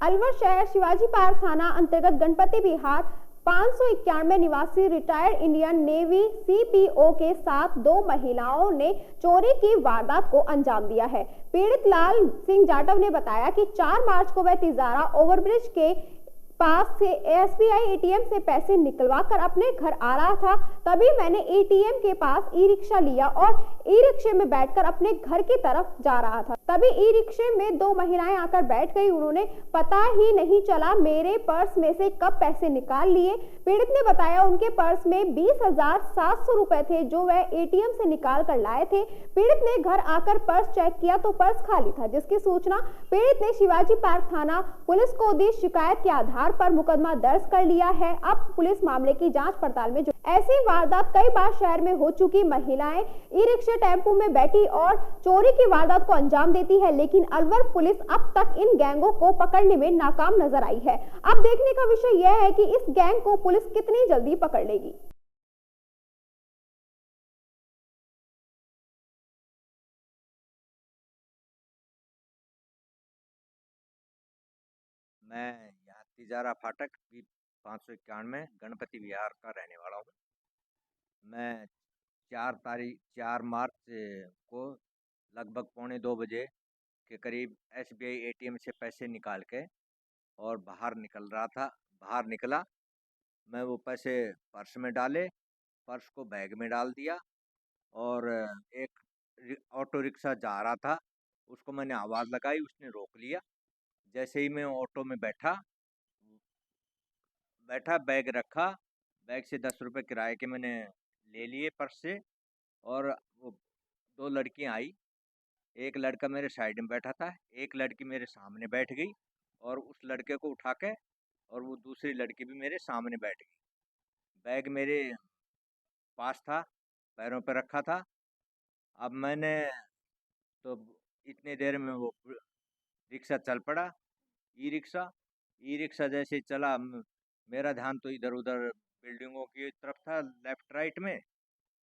अलवर शहर शिवाजी पार्क थाना अंतर्गत गणपति विहार 591 निवासी रिटायर्ड इंडियन नेवी सीपीओ के साथ दो महिलाओं ने चोरी की वारदात को अंजाम दिया है। पीड़ित लाल सिंह जाटव ने बताया कि 4 मार्च को वह तिजारा ओवरब्रिज के पास से एसबीआई एटीएम से पैसे निकलवा कर अपने घर आ रहा था। तभी मैंने एटीएम के पास ई रिक्शा लिया और ई रिक्शे में बैठकर अपने घर की तरफ जा रहा था। तभी ई रिक्शे में दो महिलाएं आकर बैठ गई। उन्होंने पता ही नहीं चला मेरे पर्स में से कब पैसे निकाल लिए। पीड़ित ने बताया उनके पर्स में 20,700 रुपए थे जो वह एटीएम से निकाल कर लाए थे। पीड़ित ने घर आकर पर्स चेक किया तो पर्स खाली था, जिसकी सूचना पीड़ित ने शिवाजी पार्क थाना पुलिस को दी। शिकायत के आधार पर मुकदमा दर्ज कर लिया है। अब पुलिस मामले की जांच पड़ताल में ऐसी वारदात कई बार शहर में हो चुकी। महिलाएं ई रिक्शा टेम्पो में बैठी और चोरी की वारदात को अंजाम देती है, लेकिन अलवर पुलिस अब तक इन गैंगों को पकड़ने में नाकाम नजर आई है। अब देखने का विषय यह है कि इस गैंग को पुलिस कितनी जल्दी पकड़ लेगी। मैं यहाँ तिजारा फाटक 591 गणपति विहार का रहने वाला हूँ। मैं 4 मार्च को लगभग 1:45 के करीब एसबीआई एटीएम से पैसे निकाल के और बाहर निकल रहा था। बाहर निकला, मैं वो पैसे पर्स में डाले, पर्स को बैग में डाल दिया और एक ऑटो रिक्शा जा रहा था, उसको मैंने आवाज़ लगाई, उसने रोक लिया। जैसे ही मैं ऑटो में बैठा बैग रखा, बैग से 10 रुपये किराए के मैंने ले लिए पर्स से। और वो 2 लड़कियां आई, एक लड़का मेरे साइड में बैठा था, एक लड़की मेरे सामने बैठ गई और उस लड़के को उठा के और वो दूसरी लड़की भी मेरे सामने बैठ गई। बैग मेरे पास था, पैरों पर रखा था। अब मैंने तो इतनी देर में वो रिक्शा चल पड़ा, ई रिक्शा जैसे चला, मेरा ध्यान तो इधर उधर बिल्डिंगों की तरफ था, लेफ्ट राइट में,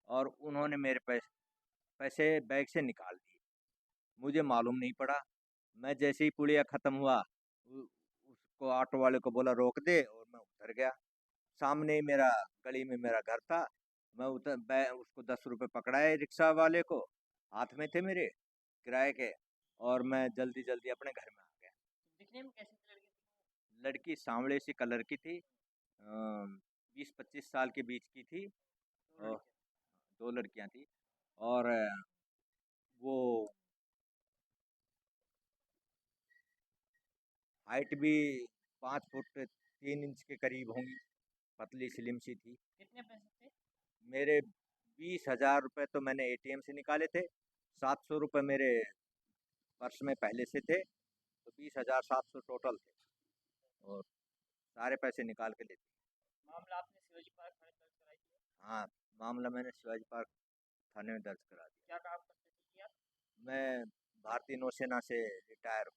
और उन्होंने मेरे पैसे बैग से निकाल दिए। मुझे मालूम नहीं पड़ा। मैं जैसे ही पुलिया ख़त्म हुआ, उसको ऑटो वाले को बोला रोक दे, और मैं उतर गया। सामने ही मेरा गली में मेरा घर था। मैं उसको 10 रुपये पकड़ाए, रिक्शा वाले को हाथ में थे मेरे किराए के, और मैं जल्दी जल्दी अपने घर में आ गया। दिखने में कैसी थी लड़की? लड़की सांवले सी कलर की थी, 20-25 साल के बीच की थी। दो और लड़कियां। 2 लड़कियां थी, और वो हाइट भी 5 फुट 3 इंच के करीब होंगी, पतली स्लिम सी थी। कितने पैसे थे? मेरे 20,000 रुपये तो मैंने एटीएम से निकाले थे, 700 रुपये मेरे पर्स में पहले से थे, तो 20,700 टोटल थे, और सारे पैसे निकाल के लेते। मामला आपने शिवाजी पार्क थाने दर्ज कराई थी? हाँ, मामला मैंने शिवाजी पार्क थाने में दर्ज करा दिया। क्या काम करते थे कि आप? मैं भारतीय नौसेना से रिटायर हूँ।